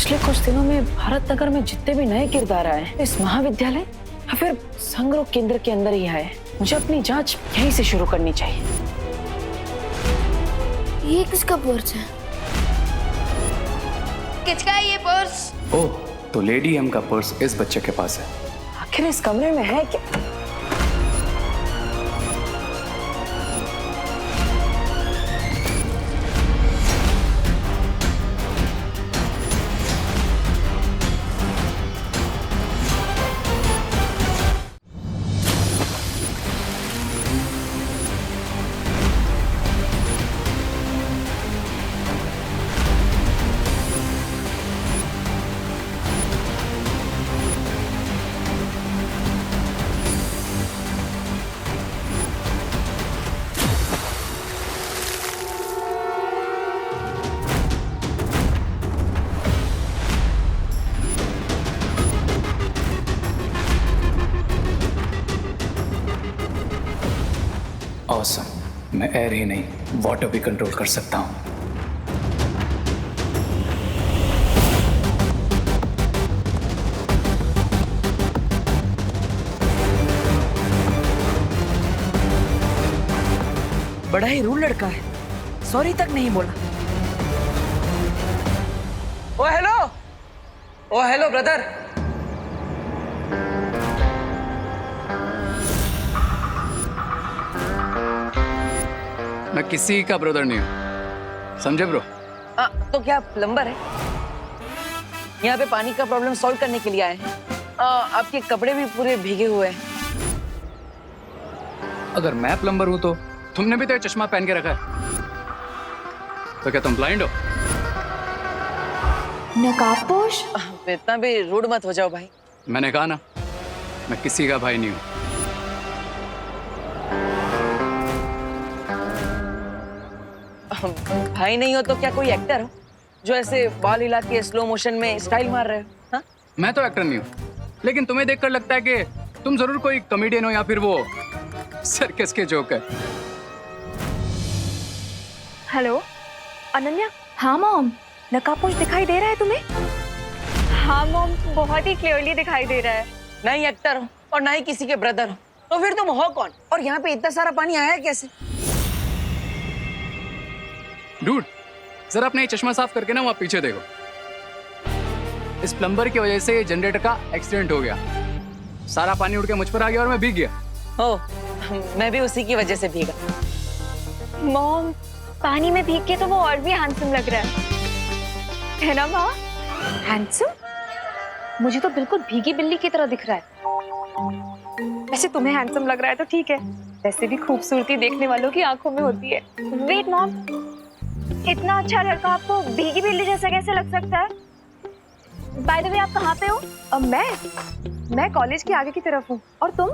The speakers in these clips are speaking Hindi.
पिछले कुछ दिनों में भारत नगर में जितने भी नए किरदार आए हैं, इस महाविद्यालय या फिर संगरोध केंद्र के अंदर ही आए। मुझे अपनी जांच यहीं से शुरू करनी चाहिए। ये किसका पर्स है? किसका है ये पर्स? ओह, तो लेडी एम का पर्स इस बच्चे के पास है। आखिर इस कमरे में है क्या? ऑसम, मैं एयर ही नहीं वाटर भी कंट्रोल कर सकता हूँ। बड़ा ही रूड लड़का है, सॉरी तक नहीं बोला। ओ हेलो ब्रदर। मैं किसी का ब्रदर नहीं हूँ, समझे ब्रो? तो क्या प्लम्बर है? यहाँ पे पानी का प्रॉब्लम सॉल्व करने के लिए आए हैं। आपके कपड़े भी पूरे भीगे हुए हैं। अगर मैं प्लम्बर हूँ तो तुमने भी तो ये चश्मा पहन के रखा है, तो क्या तुम ब्लाइंड हो? नकाबपोश? इतना भी रूड मत हो जाओ भाई। मैंने कहा ना, मैं किसी का भाई नहीं हूँ। भाई नहीं हो तो क्या कोई एक्टर हो जो ऐसे बाल हिला के स्लो मोशन में स्टाइल मार रहे हो? हाँ? मैं तो एक्टर नहीं हूँ, लेकिन तुम्हें देखकर लगता है कि तुम जरूर कोई कॉमेडियन हो या फिर वो सर्कस के जोकर। हेलो अनन्या। हाँ मॉम, नकाबपोश दिखाई दे रहा है तुम्हें? हाँ मॉम, बहुत ही क्लियरली दिखाई दे रहा है। ना ही एक्टर हो और ना ही किसी के ब्रदर हो, तो फिर तुम हो कौन? और यहाँ पे इतना सारा पानी आया है कैसे? डूड, जरा अपना ये चश्मा साफ करके ना वहाँ पीछे देखो। इस प्लम्बर की वजह से जनरेटर का एक्सीडेंट हो गया, सारा पानी उड़ के मुझ पर आ गया और मैं भीग गया। हो, मैं भी उसी की वजह से भीगा। मॉम, पानी में भीग के तो वो और भी हैंडसम लग रहा है ना माँ? हैंडसम? मुझे तो बिल्कुल भीगी बिल्ली की तरह दिख रहा है। वैसे तुम्हें हैंडसम लग रहा है तो ठीक है, वैसे भी खूबसूरती देखने वालों की आंखों में होती है। वेट मॉम, इतना अच्छा लड़का आपको भीगी बिल्ली जैसा कैसे लग सकता है? बाय द वे, आप कहाँ पे हो? मैं कॉलेज के आगे की तरफ हूँ। और तुम?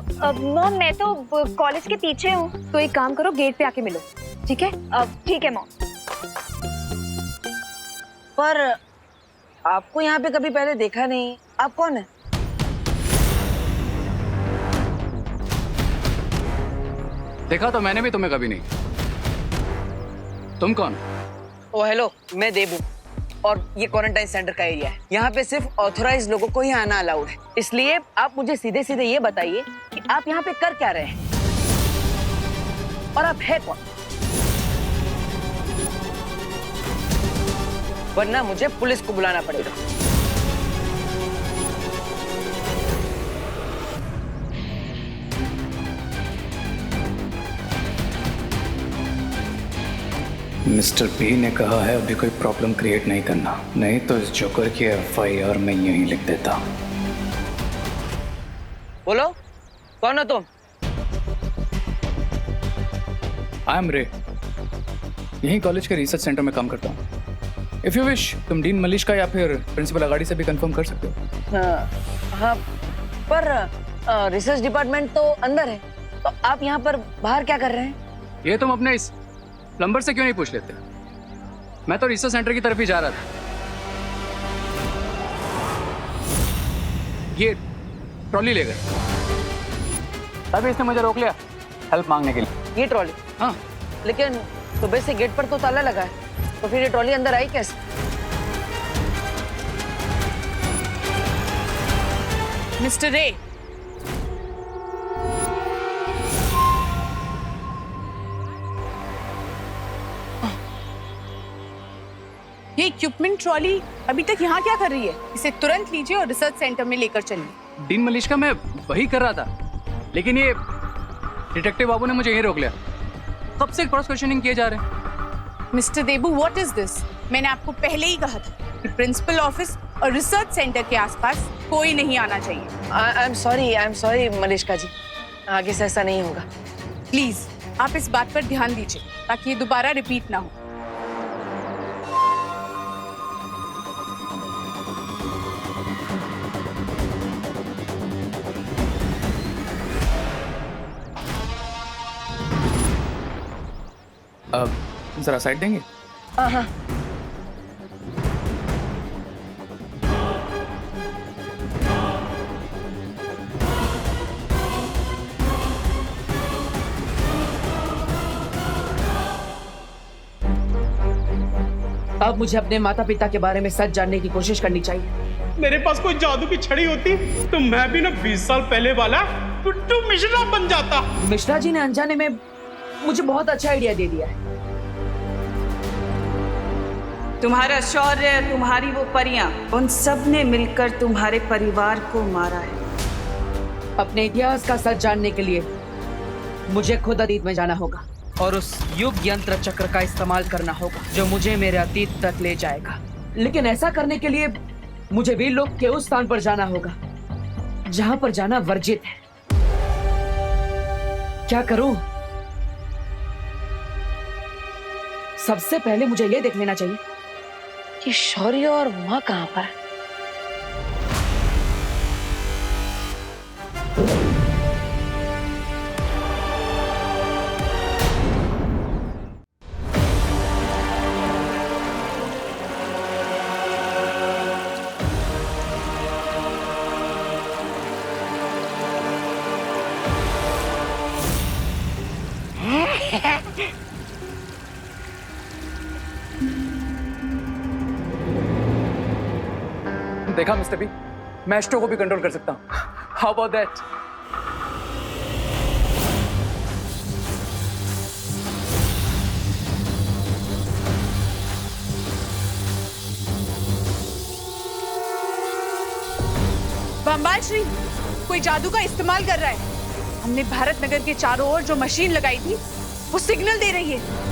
मॉम, मैं तो कॉलेज के पीछे हूँ। तो एक काम करो, गेट पे आके मिलो, ठीक है? ठीक है मॉम। पर आपको यहाँ पे कभी पहले देखा नहीं, आप कौन है? देखा तो मैंने भी तुम्हें कभी नहीं। तुम कौन? ओ हेलो, मैं देव हूँ और ये क्वारंटाइन सेंटर का एरिया है। यहाँ पे सिर्फ ऑथराइज्ड लोगों को ही आना अलाउड है। इसलिए आप मुझे सीधे सीधे ये बताइए कि आप यहाँ पे कर क्या रहे हैं और आप है कौन? वरना मुझे पुलिस को बुलाना पड़ेगा। मिस्टर बी ने कहा है अभी कोई प्रॉब्लम क्रिएट नहीं करना, नहीं तो इस जोकर की FIR मैं यहीं लिख देता। बोलो, कौन हो तुम? आई एम रे, यहीं कॉलेज के रिसर्च सेंटर में काम करता हूँ। इफ यू विश, तुम डीन मलिश का या फिर प्रिंसिपल अगाड़ी से भी कंफर्म कर सकते हो। हाँ, पर रिसर्च डिपार्टमेंट तो अंदर है, तो आप यहाँ पर बाहर क्या कर रहे हैं? ये तुम अपने इस प्लम्बर से क्यों नहीं पूछ लेते? मैं तो रिसर्च सेंटर की तरफ ही जा रहा था। ये ट्रॉली ले गए, तभी इसने मुझे रोक लिया हेल्प मांगने के लिए। ये ट्रॉली? हाँ, लेकिन सुबह से गेट पर तो ताला लगा है, तो फिर ये ट्रॉली अंदर आई कैसे? मिस्टर रे, ये इक्विपमेंट ट्रॉली अभी तक यहाँ क्या कर रही है? इसे तुरंत लीजिए और रिसर्च सेंटर में लेकर चलिए। डीन मलिश का मैं वही कर रहा था, लेकिन ये डिटेक्टिव बाबू ने मुझे यहीं रोक लिया। कब से क्रॉस क्वेश्चनिंग किए जा रहे हैं। Mister Debu, what is this? मैंने आपको पहले ही कहा था कि प्रिंसिपल ऑफिस और रिसर्च सेंटर के आसपास कोई नहीं आना चाहिए। आई एम सॉरी मलिश्का जी, आगे से ऐसा नहीं होगा। प्लीज आप इस बात पर ध्यान दीजिए ताकि ये दोबारा रिपीट ना हो। अब जरा साइड देंगे। हाँ। अब मुझे अपने माता पिता के बारे में सच जानने की कोशिश करनी चाहिए। मेरे पास कोई जादू की छड़ी होती तो मैं भी ना 20 साल पहले वाला टुट्टू मिश्रा बन जाता। मिश्रा जी ने अनजाने में मुझे बहुत अच्छा आइडिया दे दिया है। तुम्हारा शौर्य, तुम्हारी वो परियां, उन सब ने मिलकर तुम्हारे परिवार को मारा है। अपने इतिहास का सच जानने के लिए मुझे खुद अतीत में जाना होगा और उस युग यंत्र चक्र का इस्तेमाल करना होगा जो मुझे मेरे अतीत तक ले जाएगा। लेकिन ऐसा करने के लिए मुझे वीर लोक के उस स्थान पर जाना होगा जहां पर जाना वर्जित है। क्या करूं? सबसे पहले मुझे यह देख लेना चाहिए कि शौर्य और मां कहां पर है। देखा मिस्टर बी, मैं एस्ट्रो को भी कंट्रोल कर सकता हूँ। How about that? बम्बाल श्री कोई जादू का इस्तेमाल कर रहा है। हमने भारत नगर के चारों ओर जो मशीन लगाई थी वो सिग्नल दे रही है।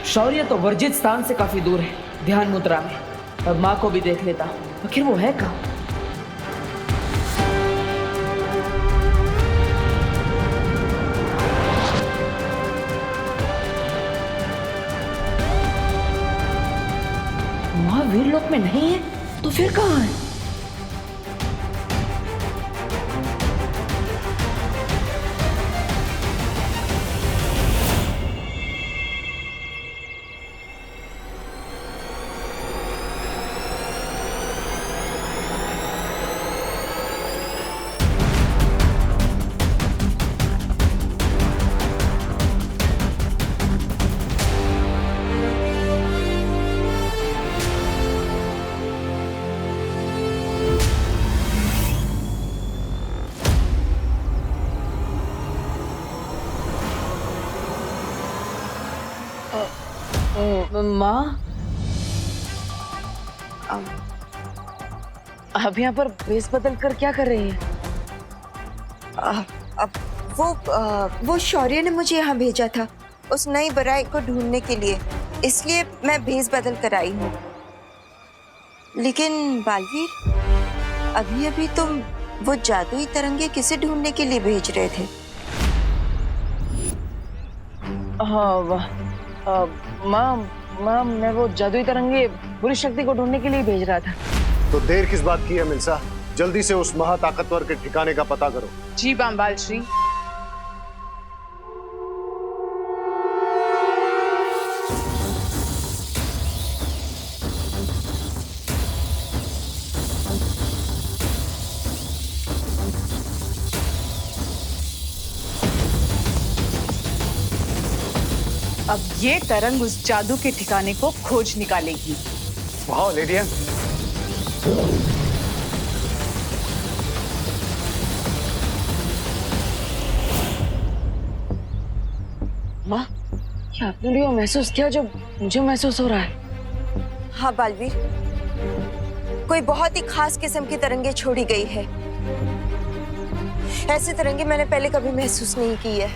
शौर्य तो वर्जित स्थान से काफी दूर है, ध्यान मुद्रा में। अब माँ को भी देख लेता हूँ। आखिर वो है कहाँ? माँ वीरलोक में नहीं है तो फिर कहाँ है? माँ, आप यहाँ पर भेस बदल कर क्या कर रही हैं? वो शौर्य ने मुझे यहाँ भेजा था उस नई बराई को ढूंढने के लिए, इसलिए मैं भेस बदल कर आई हूँ। लेकिन बालवीर, अभी अभी तुम वो जादुई तरंगे किसे ढूंढने के लिए भेज रहे थे? हाँ माँ, मैं वो जादुई तरंगे बुरी शक्ति को ढूंढने के लिए भेज रहा था। तो देर किस बात की है मिल्सा? जल्दी से उस महाताकतवर के ठिकाने का पता करो। जी बम्बाल श्री। अब ये तरंग उस जादू के ठिकाने को खोज निकालेगी। वाह लेडी एम। माँ, क्या आपने भी वो महसूस किया जो मुझे महसूस हो रहा है? हाँ बालवीर, कोई बहुत ही खास किस्म की तरंगे छोड़ी गई है। ऐसी तरंगे मैंने पहले कभी महसूस नहीं की है।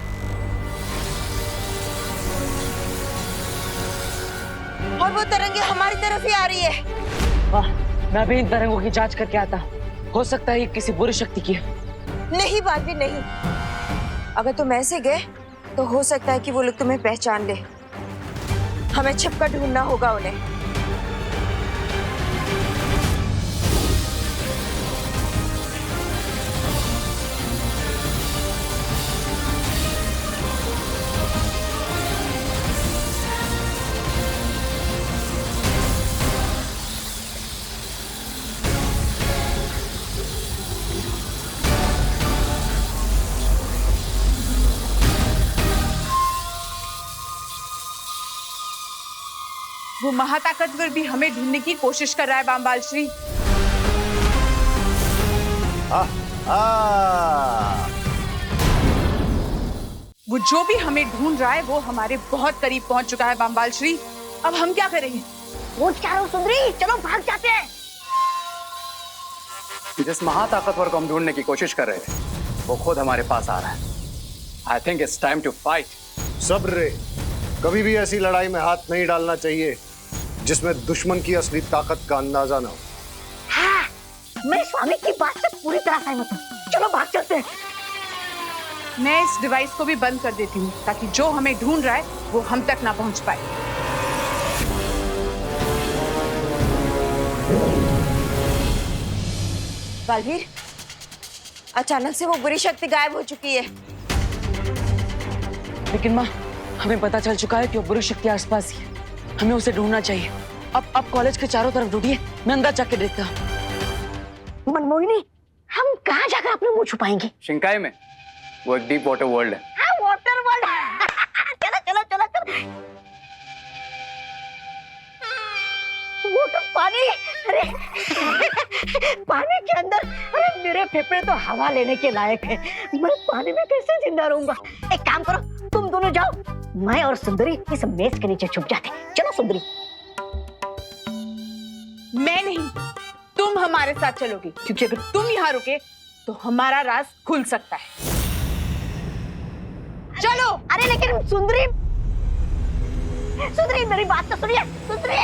और वो तरंगे हमारी तरफ ही आ रही है। वाह, मैं भी इन तरंगों की जांच करके आता हूँ। हो सकता है ये किसी बुरी शक्ति की है। नहीं बालवीर नहीं, अगर तुम ऐसे गए तो हो सकता है कि वो लोग तुम्हें पहचान ले। हमें छिपकर ढूंढना होगा उन्हें। वो महाताकतवर भी हमें ढूंढने की कोशिश कर रहा है बामबाल श्री। वो जो भी हमें ढूंढ रहा है वो हमारे बहुत करीब पहुंच चुका है बामबाल श्री। अब हम क्या करेंगे? वो क्या हो सुंदरी, चलो भाग जाते हैं। जिस महाताकतवर को हम ढूंढने की कोशिश कर रहे थे वो खुद हमारे पास आ रहा है। I think it's time to fight. सब्र रे, कभी भी ऐसी लड़ाई में हाथ नहीं डालना चाहिए जिसमें दुश्मन की असली ताकत का अंदाजा ना हो। हाँ, मैं स्वामी की बात से पूरी तरह सहमत हूँ। चलो भाग चलते हैं। मैं इस डिवाइस को भी बंद कर देती हूँ ताकि जो हमें ढूंढ रहा है वो हम तक ना पहुंच पाए। बालवीर, अचानक से वो बुरी शक्ति गायब हो चुकी है। लेकिन माँ, हमें पता चल चुका है कि वो बुरी शक्ति आसपास ही है। हमें उसे ढूंढना चाहिए। अब कॉलेज के चारों तरफ ढूंढिए, मैं अंदर जाके देखता हूँ। मनमोहिनी, हम कहाँ जाकर अपने मुंह छुपाएंगे? शिंकाई में वो एक डीप वाटर वर्ल्ड है। हाँ, वाटर वर्ल्ड। चलो चलो चलो चलो। वो तो पानी, अरे पानी के अंदर, अरे मेरे फेफड़े तो हवा लेने के लायक है। मैं पानी में कैसे जिंदा रहूंगा? एक काम करो, तुम दोनों जाओ, मैं और सुंदरी इस मेज के नीचे छुप जाते। चलो सुंदरी। मैं नहीं, तुम हमारे साथ चलोगी, क्योंकि अगर तुम यहाँ रुके तो हमारा राज खुल सकता है। चलो। अरे लेकिन सुंदरी, सुंदरी मेरी बात तो सुनिए। सुंदरी,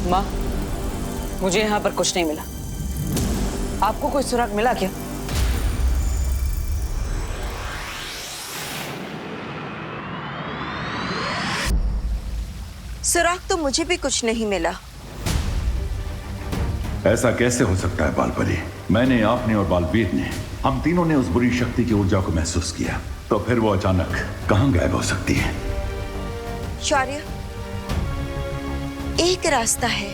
माँ, मुझे यहाँ पर कुछ नहीं मिला। आपको कोई सुराग मिला क्या? सुराग तो मुझे भी कुछ नहीं मिला। ऐसा कैसे हो सकता है बालपरी? मैंने, आपने और बालवीर ने, हम तीनों ने उस बुरी शक्ति की ऊर्जा को महसूस किया, तो फिर वो अचानक कहां गायब हो सकती है? शौर्य, एक रास्ता है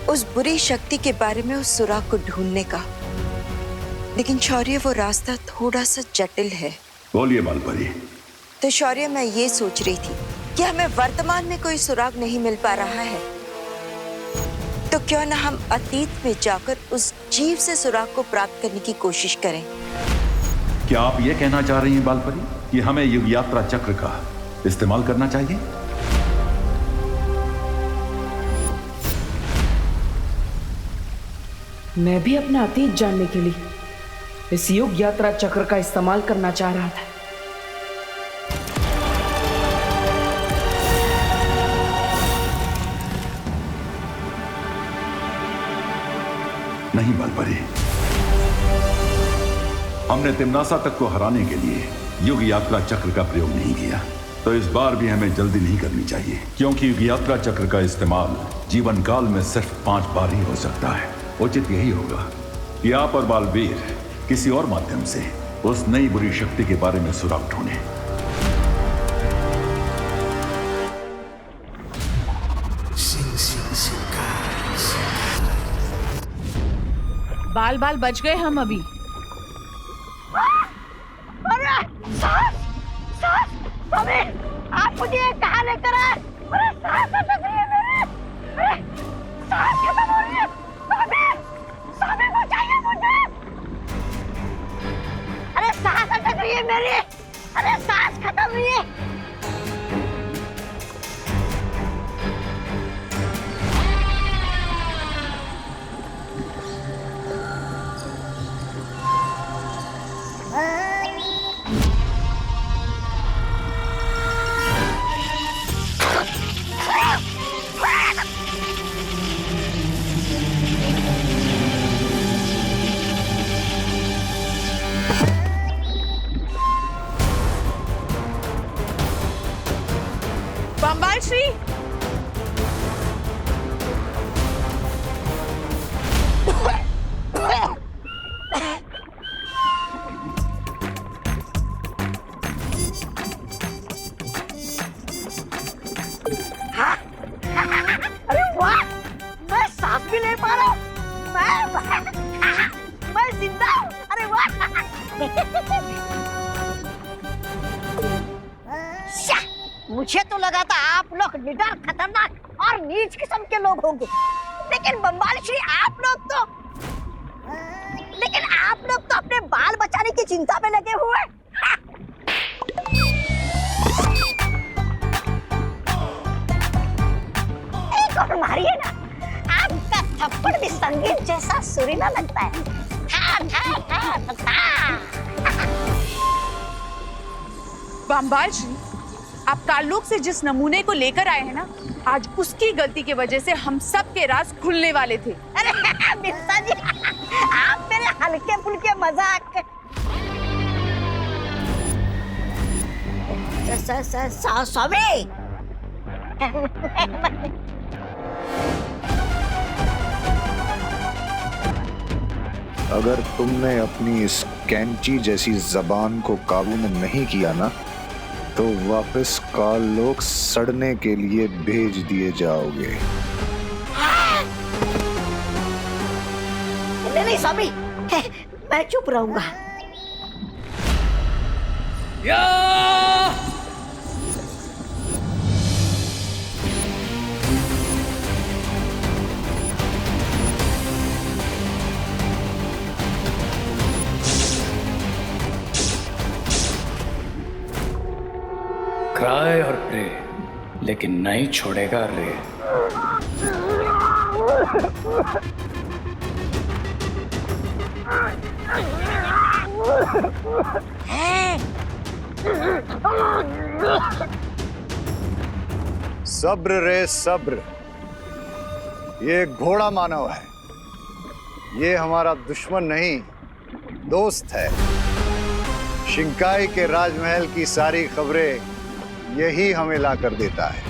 उस बुरी शक्ति के बारे में उस सुराग को ढूंढने का, लेकिन शौर्य वो रास्ता थोड़ा सा जटिल है। बोलिए बालपरी। तो शौर्य, मैं ये सोच रही थी कि हमें वर्तमान में कोई सुराग नहीं मिल पा रहा है, तो क्यों ना हम अतीत में जाकर उस जीव से सुराग को प्राप्त करने की कोशिश करें। क्या आप ये कहना चाह रही हैं बालपरी कि हमें युग यात्रा चक्र का इस्तेमाल करना चाहिए? मैं भी अपना अतीत जानने के लिए इस युग यात्रा चक्र का इस्तेमाल करना चाह रहा था। नहीं बालपरी, हमने तिम्नासा तक को हराने के लिए युग यात्रा चक्र का प्रयोग नहीं किया, तो इस बार भी हमें जल्दी नहीं करनी चाहिए, क्योंकि युग यात्रा चक्र का इस्तेमाल जीवन काल में सिर्फ 5 बार ही हो सकता है। उचित यही होगा कि आप और बालवीर किसी और माध्यम से उस नई बुरी शक्ति के बारे में सुराग ढूंढें। बाल बाल बच गए हम अभी। अरे सास, सास, स्वामी, आप मुझे कहाँ लेकर आए? अरे सास अटक रही है मेरी, अरे सास खत्म हो रही है, स्वामी, स्वामी बचाइए मुझे। अरे सास अटक रही है मेरी, अरे सास खत्म हुई है। बम्बाल श्री, अरे वाह, मैं सांस भी ले पा रहा हूँ, मैं जिंदा हूँ, अरे वाह। मुझे तो लगा था आप लोग निडर, खतरनाक और नीच किस्म के लोग होंगे, लेकिन बम्बाल श्री आप लोग तो अपने बाल बचाने की चिंता में लगे हुए। एक और मारिए ना, आपका थप्पड़ भी संगीत जैसा सुरीला लगता है। था, था, था, था, था। बम्बाल श्री, आप ताल्लुक से जिस नमूने को लेकर आए हैं ना, आज उसकी गलती की वजह से हम सब के राज खुलने वाले थे। अरे मिर्जा जी, आप मेरे हल्के फुल्के मजाक। स्वामी, अगर तुमने अपनी इस कैंची जैसी जबान को काबू में नहीं किया ना, तो वापस काल लोग सड़ने के लिए भेज दिए जाओगे। नहीं स्वामी, मैं चुप रहूंगा। क्राई और प्रे, लेकिन नहीं छोड़ेगा रे। सब्र रे सब्र, ये घोड़ा मानव है, ये हमारा दुश्मन नहीं दोस्त है। शिंकाई के राजमहल की सारी खबरें यही हमें ला कर देता है।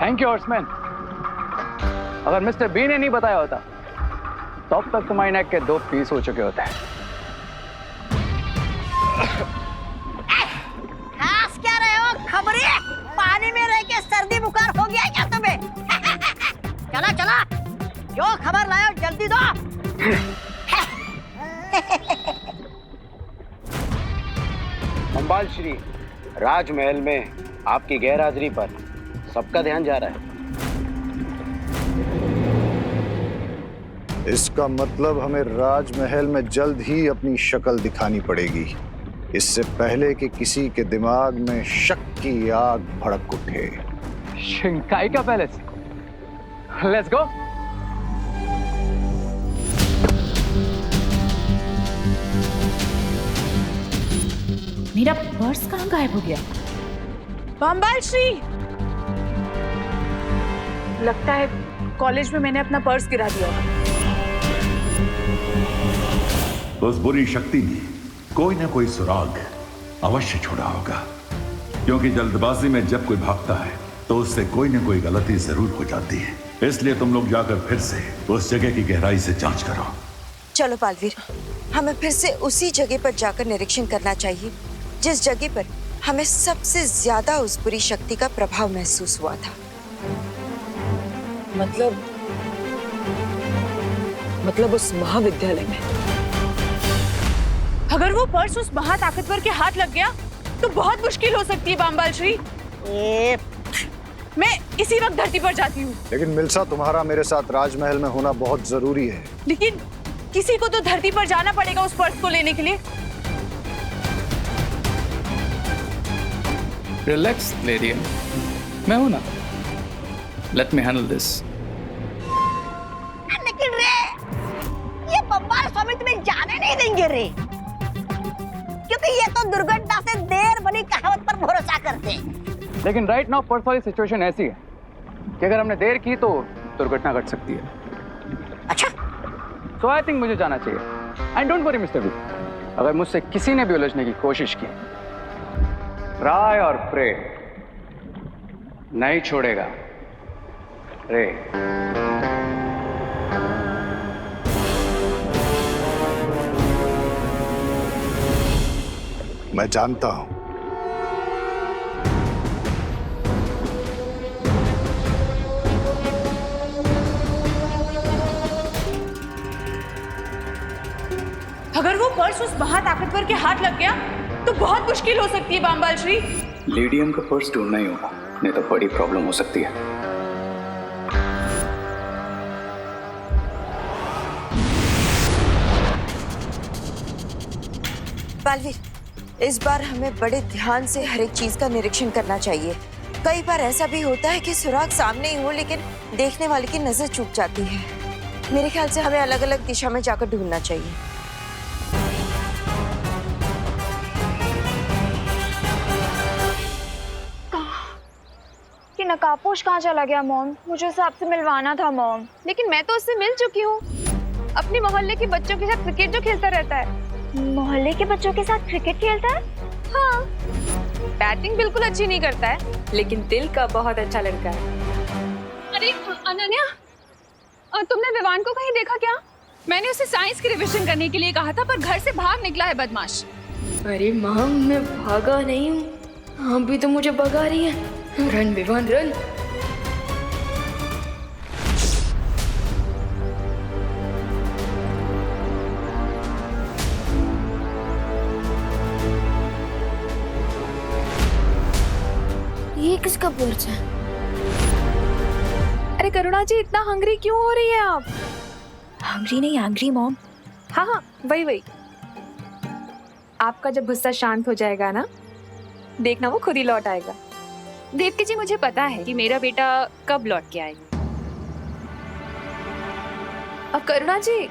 Thank you horseman. अगर मिस्टर बी ने नहीं बताया होता तो अब तक तुम्हारी नेक के 2 पीस हो चुके होते हैं। खास क्या रहे हो खबरी? पानी में रह के सर्दी बुखार हो गया क्या तुम्हें? चला चला, जो खबर लाओ जल्दी दो। बम्बाल श्री, राजमहल में आपकी गैरहाजिरी पर सबका ध्यान जा रहा है। इसका मतलब हमें राजमहल में जल्द ही अपनी शक्ल दिखानी पड़ेगी, इससे पहले कि किसी के दिमाग में शक की आग भड़क उठे। शिंकाई का पैलेस, लेट्स गो। मेरा पर्स कहाँ गायब हो गया? बम्बाल श्री, लगता है कॉलेज में मैंने अपना पर्स गिरा दिया। उस बुरी शक्ति ने कोई ना कोई सुराग अवश्य छोड़ा होगा। क्योंकि जल्दबाजी में जब कोई भागता है तो उससे कोई न कोई गलती जरूर हो जाती है। इसलिए तुम लोग जाकर फिर से उस जगह की गहराई से जांच करो। चलो बालवीर, हमें फिर से उसी जगह पर जाकर निरीक्षण करना चाहिए जिस जगह पर हमें सबसे ज्यादा उस बुरी शक्ति का प्रभाव महसूस हुआ था। मतलब उस महाविद्यालय में। अगर वो पर्स उस महाताकतवर के हाथ लग गया तो बहुत मुश्किल हो सकती है बामबाल श्री। मैं इसी वक्त धरती पर जाती हूँ। लेकिन मिल्सा, तुम्हारा मेरे साथ राजमहल में होना बहुत जरूरी है। लेकिन किसी को तो धरती पर जाना पड़ेगा उस पर्स को लेने के लिए। रिलैक्स लेडी, मैं हूं ना। Let me handle this. लेकिन रे, ये बम्बाल स्वामी तुम्हें जाने नहीं देंगे रे, क्योंकि ये तो दुर्घटना से देर बनी कहावत पर भरोसा करते हैं। लेकिन राइट नाउ पर्स वाली सिचुएशन ऐसी है कि अगर हमने देर की तो दुर्घटना घट सकती है। अच्छा, सो आई थिंक मुझे जाना चाहिए। And don't worry mister V, अगर मुझसे किसी ने भी उलझने की कोशिश की, ट्राई और प्रे, नहीं छोड़ेगा रे। मैं जानता हूं। अगर वो पर्स उस महाताकतवर के हाथ लग गया तो बहुत मुश्किल हो सकती है बामबाल श्री। लेडियम का पर्स ढूंढना ही होगा, नहीं तो बड़ी प्रॉब्लम हो सकती है। बालवीर, इस बार हमें बड़े ध्यान से हर एक चीज का निरीक्षण करना चाहिए। कई बार ऐसा भी होता है कि सुराग सामने ही हो लेकिन देखने वाले की नजर चूक जाती है। मेरे ख्याल से हमें अलग अलग दिशा में जाकर ढूंढना चाहिए। कि नकाबपोश कहाँ चला गया मॉम? मुझे उससे आपसे मिलवाना था मॉम। लेकिन मैं तो उससे मिल चुकी हूँ। अपने मोहल्ले के बच्चों के साथ क्रिकेट जो खेलता रहता है। मोहल्ले के बच्चों के साथ क्रिकेट खेलता है? हाँ। बैटिंग बिल्कुल अच्छी नहीं करता है, लेकिन दिल का बहुत अच्छा लड़का है। अरे अनन्या, तुमने विवान को कहीं देखा क्या? मैंने उसे साइंस की रिवीजन करने के लिए कहा था, पर घर से भाग निकला है बदमाश। अरे मॉम, मैं भागा नहीं हूँ, आप भी तो मुझे भगा रही है। Run Vivan run. ये किसका पर्स है? अरे करुणा जी, इतना हंग्री क्यों हो रही है आप? हंग्री नहीं, एंग्री मॉम। हाँ हाँ, वही। आपका जब गुस्सा शांत हो जाएगा ना, देखना वो खुद ही लौट आएगा। देवकी जी, मुझे पता है कि मेरा बेटा कब लौट के आएगा। अब करुणा जी,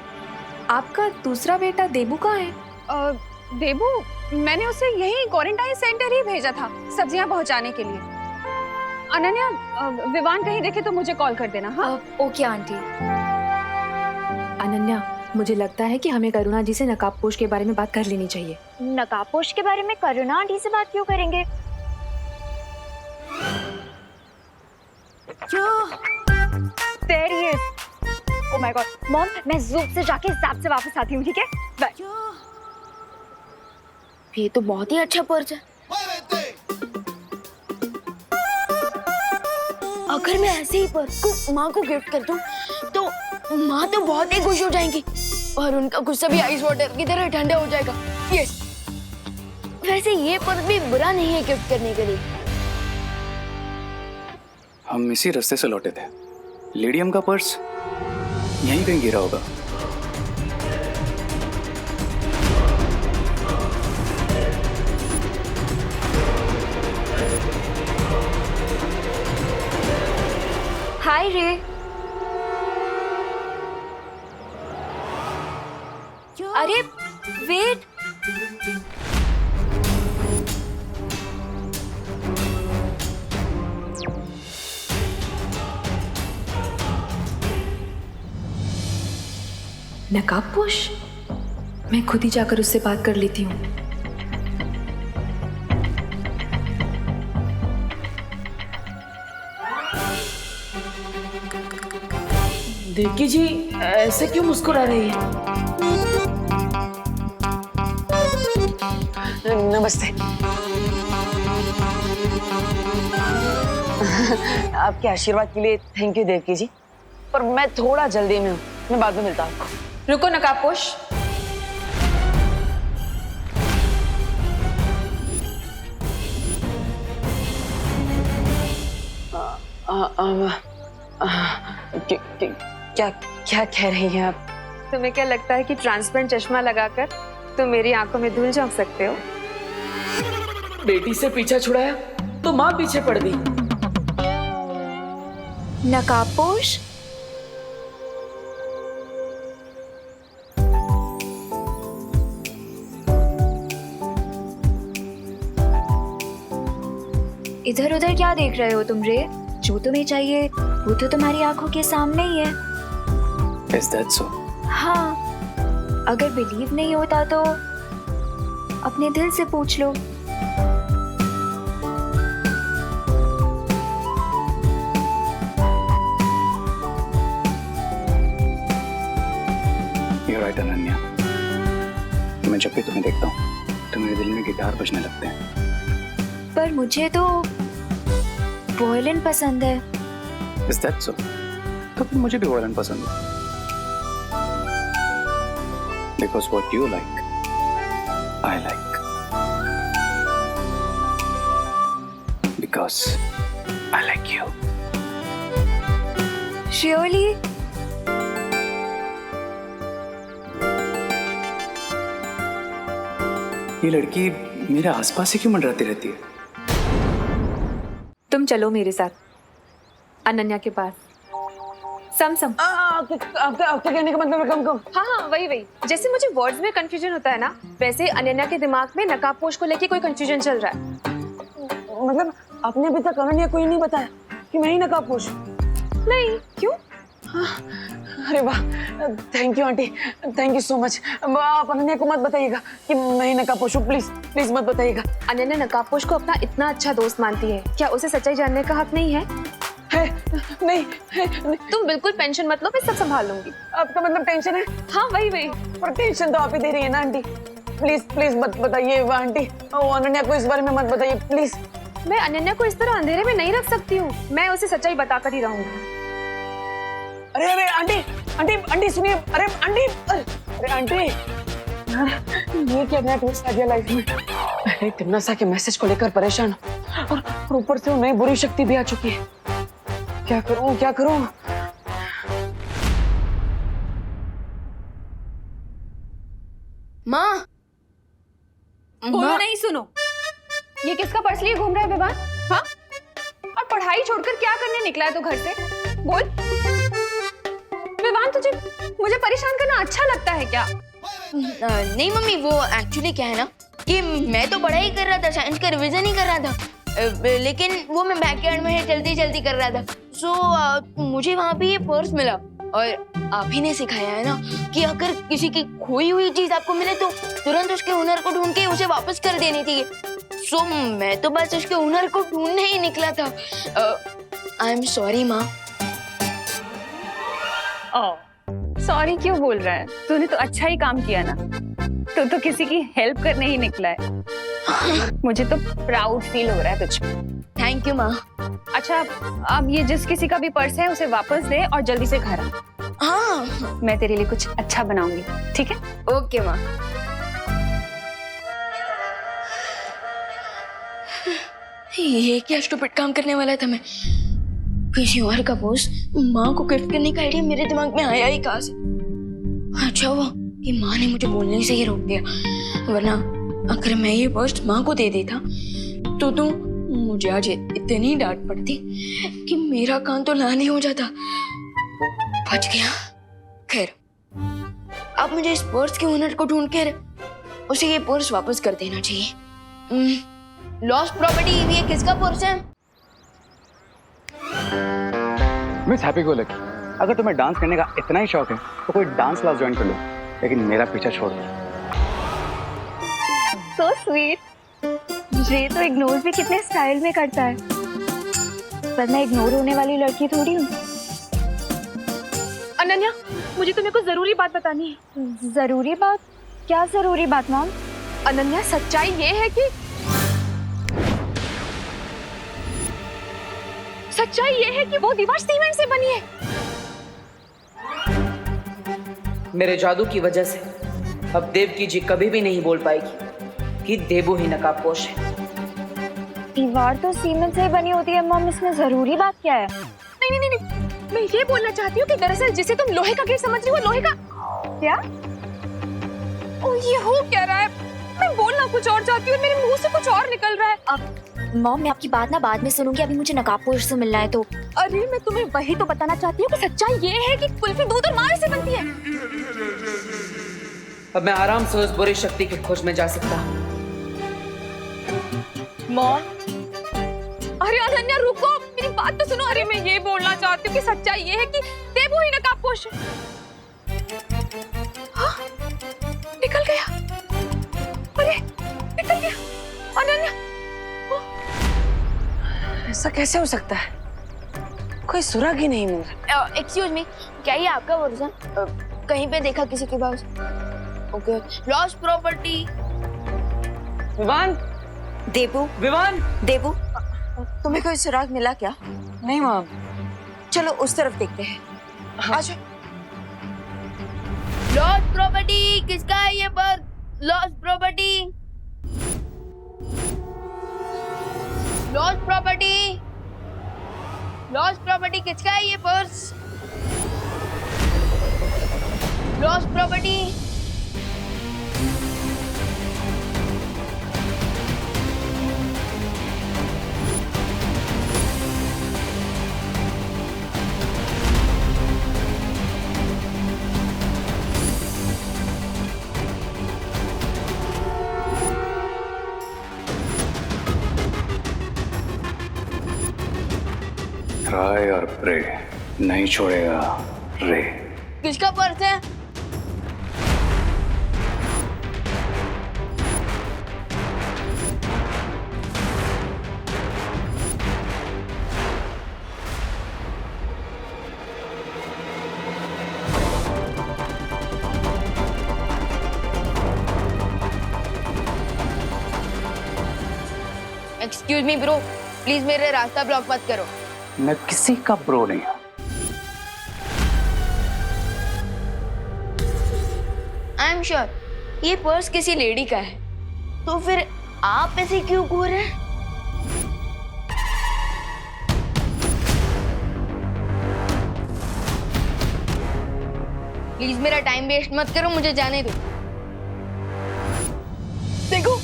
आपका दूसरा बेटा देबू कहाँ है? देबू, मैंने उसे यही क्वारंटाइन सेंटर ही भेजा था सब्जियां पहुंचाने के लिए। अनन्या, विवान कहीं देखे तो मुझे कॉल कर देना। हाँ ओके आंटी। अनन्या, मुझे लगता है कि हमें करुणा जी से नकाबपोश के बारे में बात कर लेनी चाहिए। नकाबपोश के बारे में करुणा आंटी से बात क्यों करेंगे? There he is. Oh my God, Mom, मैं ज़ूम से जाके ज़ैप से वापस आती हूँ, ठीक है? बाय। ये तो बहुत ही अच्छा पर्स है। अगर मैं ऐसे ही पर्स को माँ को गिफ्ट कर दूँ, तो माँ तो बहुत ही खुश हो जाएंगी और उनका गुस्सा भी आइस वाटर की तरह ठंडा हो जाएगा। यस। वैसे ये पर्स भी बुरा नहीं है गिफ्ट करने के लिए। हम इसी रास्ते से लौटे थे। लेडियम का पर्स यहीं कहीं गिरा होगा। हाय रे। अरे वेट, नकाबपोश, मैं खुद ही जाकर उससे बात कर लेती हूँ। देवकी जी ऐसे क्यों मुस्कुरा रही है? नमस्ते। आपके आशीर्वाद के लिए थैंक यू देवकी जी, पर मैं थोड़ा जल्दी में हूँ, मैं बाद में मिलता हूँ आपको। रुको नकाबपोश, क्या क्या कह रही हैं आप? तुम्हें क्या लगता है कि ट्रांसपेरेंट चश्मा लगाकर तुम मेरी आंखों में धूल झोंक सकते हो? बेटी से पीछा छुड़ाया तो माँ पीछे पड़ गई। नकाबपोश, इधर उधर क्या देख रहे हो तुम रे? जो तुम्हें चाहिए वो तो तुम्हारी आंखों के सामने ही है। Is that so? हाँ, अगर बिलीव नहीं होता तो अपने दिल से पूछ लो। You're right, Ananya. मैं जब भी तुम्हें देखता हूँ तो मेरे दिल में गिटार बजने लगते हैं। पर मुझे तो वॉयलिन पसंद है। Is that so? तो फिर मुझे भी वॉयलिन पसंद है। Because what you like, I like. Because I like you. Surely? ये लड़की मेरे आसपास ही क्यों मंडराती रहती है? तुम चलो मेरे साथ अनन्या के पास। सम आपके कहने का मतलब कम कम। हाँ, वही जैसे मुझे वर्ड्स में कंफ्यूजन होता है ना, वैसे अनन्या के दिमाग में नकाबपोश को लेके कोई कंफ्यूजन चल रहा है। मतलब आपने अभी तक अनन्या को ही नहीं बताया कि मैं ही नकाबपोश? नहीं, क्यों? अरे वाह, thank you aunty, thank you so much. आप अनन्या को मत बताइएगा कि मैं ही नकाबपोश हूँ, प्लीज प्लीज मत बताइएगा। अनन्या नकाबपोश को अपना इतना अच्छा दोस्त मानती है, क्या उसे सच्चाई जानने का हक नहीं है? नहीं, तुम बिल्कुल टेंशन मत लो, मैं सब संभाल लूंगी। आपका मतलब टेंशन है? हाँ, वही पर टेंशन तो आप ही दे रही है ना आंटी। प्लीज प्लीज मत बताइए आंटी, अनन्या को इस बारे में मत बताइए प्लीज। मैं अनन्या को इस तरह अंधेरे में नहीं रख सकती हूँ, मैं उसे सच्चाई बताकर ही रहूंगी। अरे अरे आंटी आंटी आंटी सुनिए, अरे आंटी, अरे आंटी, ये क्या नया ट्विस्ट आ गया लाइफ में? पहले तिमनासा के मैसेज को लेकर परेशान और ऊपर से वो नई बुरी शक्ति भी आ चुकी है। क्या करूं क्या करूं? माँ, बोलो नहीं, सुनो, ये किसका पर्स लिए घूम रहा है विवान? हाँ, और पढ़ाई छोड़कर क्या करने निकला है तो घर से? बोल विवान, तुझे मुझे परेशान करना अच्छा लगता है क्या? नहीं मम्मी, वो एक्चुअली क्या है ना कि मैं तो पढ़ाई कर रहा था, साइंस का रिवीजन ही कर रहा था, लेकिन वो मैं बैकयार्ड में जल्दी जल्दी कर रहा था। सो मुझे वहाँ पे ये पर्स मिला और आप ही ने सिखाया है ना कि अगर किसी की खोई हुई चीज आपको मिले तो तुरंत उसके हुनर को ढूंढ के उसे वापस कर देनी थी। सो मैं तो बस उसके हुनर को ढूंढने ही निकला था। आई एम सॉरी माँ। सॉरी क्यों बोल रहा है? तूने तो अच्छा ही काम किया ना, तू तो किसी की हेल्प करने ही निकला है। मुझे तो प्राउड फील हो रहा है तुझ पे। थैंक यू माँ। अच्छा, अब ये जिस किसी का भी पर्स है उसे वापस दे और जल्दी से घर आ। हाँ, मैं तेरे लिए कुछ अच्छा बनाऊंगी, ठीक है? ओके माँ। ये क्या स्टूपिड काम करने वाला था मैं? किसी और का पर्स माँ को गिफ्ट करने का आइडिया मेरे दिमाग में आया ही कहाँ से? अच्छा हुआ कि माँ ने मुझे बोलने से ही रोक दिया, वरना अगर मैं ये पर्स माँ को दे देता तो मुझे आज इतनी डांट पड़ती कि मेरा कान तो लाल ही हो जाता। बच गया। खैर, अब मुझे इस पर्स के ओनर को ढूंढ कर उसे ये पर्स वापस कर देना चाहिए। लॉस्ट प्रॉपर्टी, ये किसका पर्स है? मिस हैप्पी गो लकी, अगर तुम्हें डांस करने का इतना ही शौक है तो कोई डांस क्लास ज्वाइन कर लो, लेकिन मेरा पीछा छोड़ दो। So sweet. ये तो इग्नोर भी कितने स्टाइल में करता है, पर मैं इग्नोर होने वाली लड़की थोड़ी हूँ। अनन्या, मुझे तुम्हें कुछ जरूरी बात बतानी है। जरूरी बात? क्या जरूरी बात मॉम? अनन्या, सच्चाई ये है कि वो दीवार सीमेंट से बनी है। मेरे जादू की वजह से अब देवकी जी कभी भी नहीं बोल पाएगी कि देबू ही नकाबपोश है। दीवार तो सीमेंट से ही बनी होती है मॉम, इसमें जरूरी बात क्या है? नहीं नहीं नहीं, मैं ये बोलना चाहती हूँ कि दरअसल जिसे तुम लोहे का गेट समझ रही हो, लोहे का क्या? ओ, ये हो क्या रहा है? मैं बोलना कुछ और चाहती हूँ, मेरे मुंह से कुछ और निकल रहा है। अब मॉम, मैं आपकी बात ना बाद में सुनूंगी, अभी मुझे नकाबपोश से मिलना है तो। अरे मैं तुम्हें वही तो बताना चाहती हूँ कि सच्चाई ये है कि कुल्फी दूध और मावे से बनती है। अब मैं आराम से उस बुरी शक्ति की खोज में जा सकता हूँ। मॉम, अरे अनन्या रुको, मेरी बात तो सुनो। अरे मैं ये बोलना चाहती हूँ कि सच्चाई ये है कि देबू ही नकाबपोश है। हाँ, निकल गया। अरे निकल गया अनन्या। ऐसा कैसे हो सकता है? कोई सुराग ही नहीं मिल रहा। एक्सक्यूज मी, क्या ये आपका वर्जन कहीं पे देखा किसी के पास? Okay, lost property. Vivaan, Debu, Vivaan, Debu, तुम्हें कोई सुराग मिला क्या? नहीं मॉम। चलो उस तरफ देखते हैं। आजा। लॉस्ट प्रॉपर्टी किसका है ये purse? Lost property, lost property, lost property किसका है ये पर्स? Lost property. ट्राई और प्रे, नहीं छोड़ेगा रे। किसका पर्स है? एक्सक्यूज मी ब्रो, प्लीज मेरे रास्ता ब्लॉक मत करो। मैं किसी का ब्रो नहीं हूं। आई एम श्योर ये पर्स किसी लेडी का है, तो फिर आप ऐसे क्यों घूर रहे हैं? प्लीज मेरा टाइम वेस्ट मत करो, मुझे जाने दो। देखो,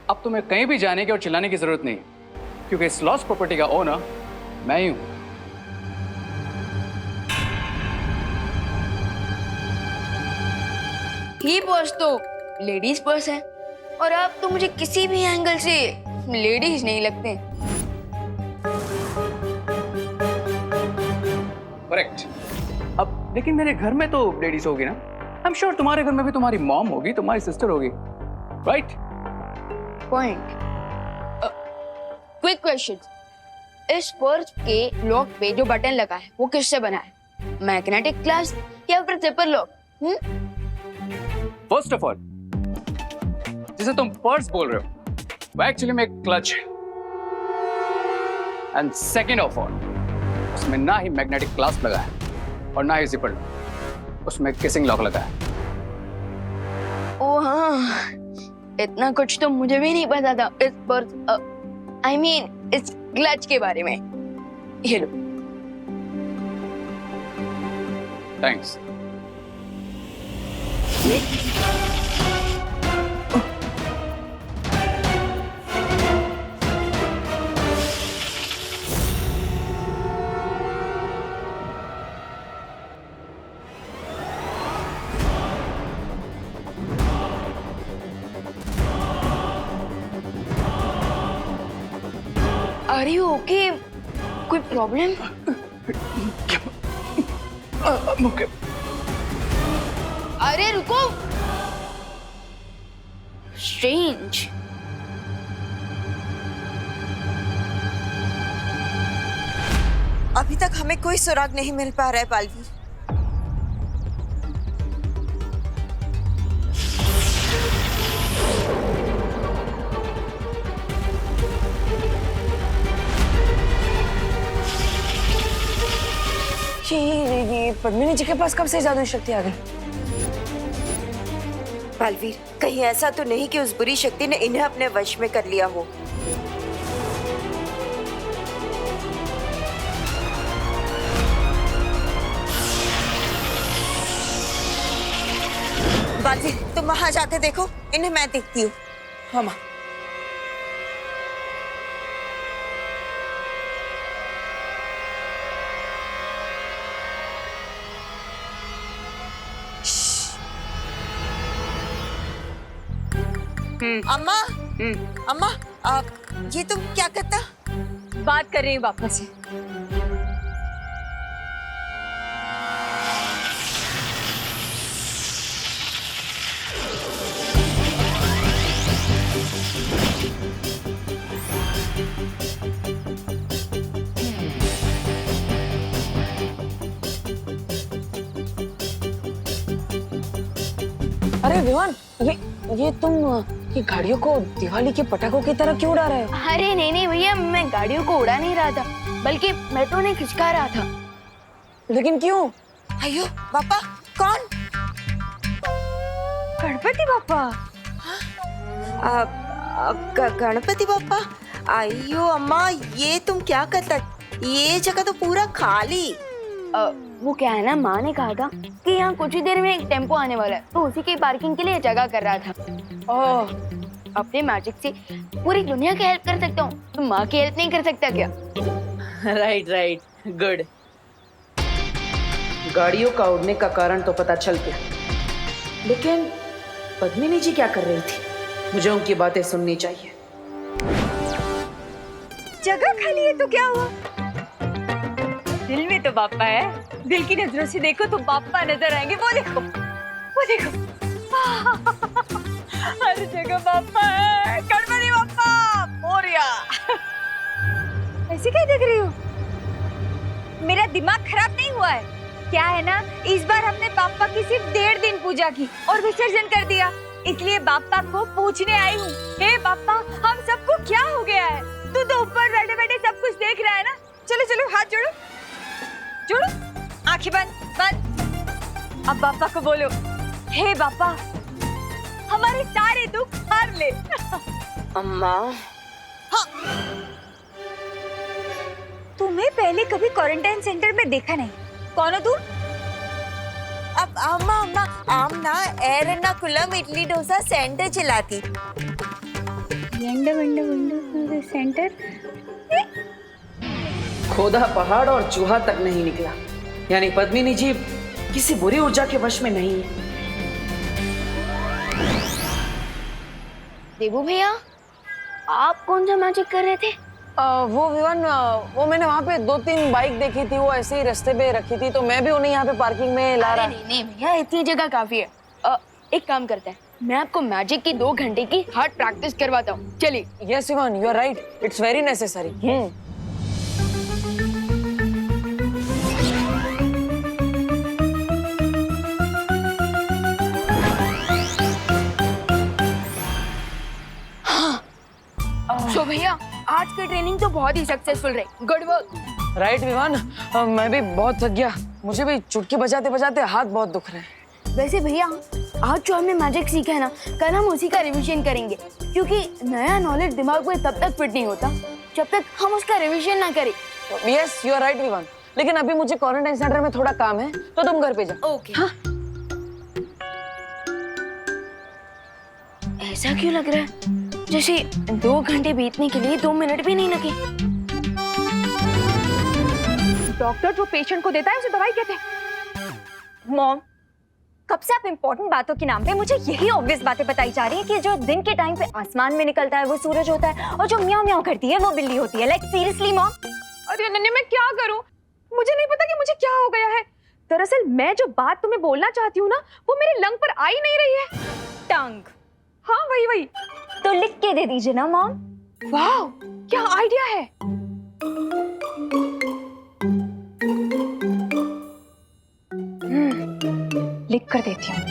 अब तुम्हें कहीं भी जाने की और चिल्लाने की जरूरत नहीं, क्योंकि इस लॉस्ट प्रॉपर्टी का ओनर मैं ही हूं। ये पर्स तो लेडीज पर्स है और आप तो मुझे किसी भी एंगल से लेडीज नहीं लगते। करेक्ट। अब लेकिन मेरे घर में तो लेडीज होगी ना। आई एम श्योर तुम्हारे घर में भी तुम्हारी मॉम होगी, तुम्हारी सिस्टर होगी, राइट? पॉइंट। क्विक क्वेश्चन, इस पर्स के लॉक पे जो बटन लगा है वो किससे बना है? मैग्नेटिक ग्लास या फिर zipper lock? First of all, जिसे तुम पर्स बोल रहे हो वो एक्चुअली में एक क्लच है। एंड सेकेंड ऑफ ऑल, उसमें ना ही मैग्नेटिक ग्लास लगा है और ना ही जिपर लॉक, उसमें किसिंग लॉक लगा है। ओ हाँ, इतना कुछ तो मुझे भी नहीं पता था इस पर्स, आई मीन इस क्लच के बारे में। ये लो। थैंक्स। Are you okay? कोई प्रॉब्लम? अरे रुको, स्ट्रेंज। अभी तक हमें कोई सुराग नहीं मिल पा रहा है बालवीर। ये पद्मिनी जी के पास कब से जादुई शक्ति आ गई? बालवीर, कहीं ऐसा तो नहीं कि उस बुरी शक्ति ने इन्हें अपने वश में कर लिया हो। बालवीर, तुम वहां जाके देखो, इन्हें मैं देखती हूँ। हाँ माँ। अम्मा, अम्मा, ये तुम क्या करता? बात कर रही हूँ पापा से। अरे विवान, ये तुम ये गाड़ियों को दिवाली के पटाखों की तरह क्यों उड़ा रहे हो? अरे नहीं भैया, मैं गाड़ियों को उड़ा नहीं रहा था, बल्कि मेट्रो ने खिंचका रहा था। लेकिन क्यों? अयो पापा, कौन? गणपति बापा। गणपति बापा? अयो अम्मा, ये तुम क्या करता? ये जगह तो पूरा खाली। वो क्या है ना, माँ ने कहा था कि यहाँ कुछ ही देर में एक टेम्पो आने वाला है, तो उसी की पार्किंग के लिए जगह कर रहा था। ओह, अपने मैजिक से पूरी दुनिया की हेल्प कर सकता हूँ, तो माँ की हेल्प नहीं कर सकता क्या? Right, good. गाड़ियों का उड़ने का कारण तो पता चल गया, लेकिन पद्मिनी जी क्या कर रही थी? मुझे उनकी बातें सुननी चाहिए। जगह खाली है तो क्या हुआ? दिल में तो बापा है, दिल की नजरों से देखो तो बापा नजर आएंगे। वो देखो, वो देखो, हर जगह बापा है। गणपति बापा मोरया। ऐसे क्या देख रही हो? मेरा दिमाग खराब नहीं हुआ है क्या? है ना, इस बार हमने बापा की सिर्फ 1.5 दिन पूजा की और विसर्जन कर दिया, इसलिए बापा को पूछने आई हूँ। हे बापा, हम सबको क्या हो गया है? तू तो ऊपर बैठे बैठे सब कुछ देख रहा है ना। चलो चलो, हाथ जोड़ो, जोड़ो, आंखें बंद। अब बापा को बोलो, हे बापा, हमारे सारे दुख हार ले। अम्मा, हाँ। तुम्हें पहले कभी क्वारंटाइन सेंटर में देखा नहीं। कौन हो तुम? अब अम्मा आमना एर्नाकुलम इडली डोसा सेंटर चलाती। सेंटर? खोदा पहाड़ और चूहा तक नहीं निकला, यानी पद्मिनी जी किसी बुरी ऊर्जा के वश में नहीं है। देबू भैया, आप कौन सा मैजिक कर रहे थे? वो विवान, वो मैंने वहाँ पे 2-3 बाइक देखी थी, वो ऐसे ही रास्ते पे रखी थी, तो मैं भी उन्हें यहाँ पे पार्किंग में ला रहा। नहीं भैया, इतनी जगह काफी है। एक काम करते हैं, मैं आपको मैजिक की 2 घंटे की हार्ड प्रैक्टिस करवाता हूँ, चलिए। Yes Vivan, you are right, it's very necessary. तो भैया, आज की ट्रेनिंग तो बहुत ही सक्सेसफुल रही, गुड वर्क। राइट विवान, मैं भी बहुत थक गया, मुझे भी चुटकी बजाते बजाते हाथ बहुत दुख रहे हैं। वैसे भैया, आज जो हमने मैजिक सीखा है ना, कल हम उसी का रिवीजन करेंगे, क्योंकि नया नॉलेज दिमाग में तब तक फिट नहीं होता जब तक हम उसका रिवीजन ना करें। Yes, you are right Vivan, लेकिन अभी मुझे क्वारंटाइन सेंटर में थोड़ा काम है, तो तुम घर पे जाओ। ओके। हाँ? ऐसा क्यों लग रहा है जैसे 2 घंटे बीतने के लिए 2 मिनट भी नहीं लगे? डॉक्टर जो पेशेंट को देता है उसे दवाई कहते हैं। मॉम, कब से आप इम्पोर्टेंट बातों के नाम पे मुझे यही ऑब्वियस बातें बताई जा रही है कि जो दिन के टाइम पे आसमान में निकलता है वो सूरज होता है, और जो म्याऊं म्याऊं करती है वो बिल्ली होती है। Like seriously mom. अरे अनन्या, मैं क्या करूं? मुझे नहीं पता कि मुझे क्या हो गया है। दरअसल मैं जो बात तुम्हें बोलना चाहती हूँ ना, वो मेरे लंग पर आ ही नहीं रही है। टंग। हाँ वही वही। तो लिख के दे दीजिए ना मॉम। वाह, क्या आइडिया है। लिख कर देती हूँ।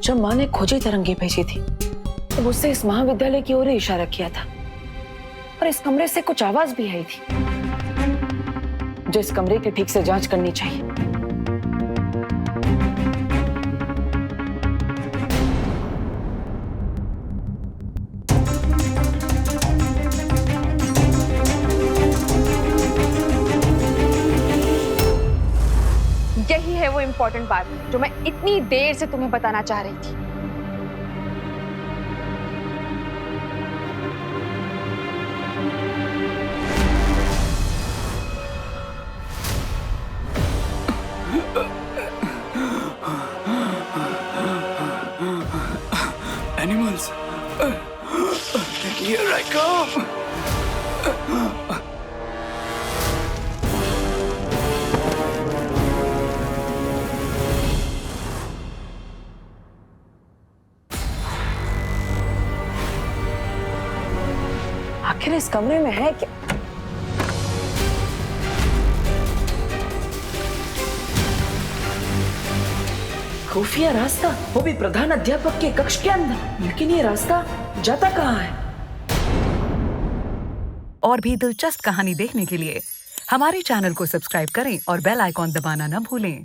जब माँ ने खोजी तरंगे भेजी थी तो उससे इस महाविद्यालय की ओर इशारा किया था, और इस कमरे से कुछ आवाज भी आई थी जो इस कमरे की ठीक से जांच करनी चाहिए। यही है वो इम्पोर्टेंट बात जो मैं इतनी देर से तुम्हें बताना चाह रही थी। Animals. Here I come. आखिर इस कमरे में है क्या? खुफिया रास्ता, वो भी प्रधान अध्यापक के कक्ष के अंदर। लेकिन ये रास्ता जाता कहाँ है? और भी दिलचस्प कहानी देखने के लिए हमारे चैनल को सब्सक्राइब करें और बेल आइकॉन दबाना न भूलें।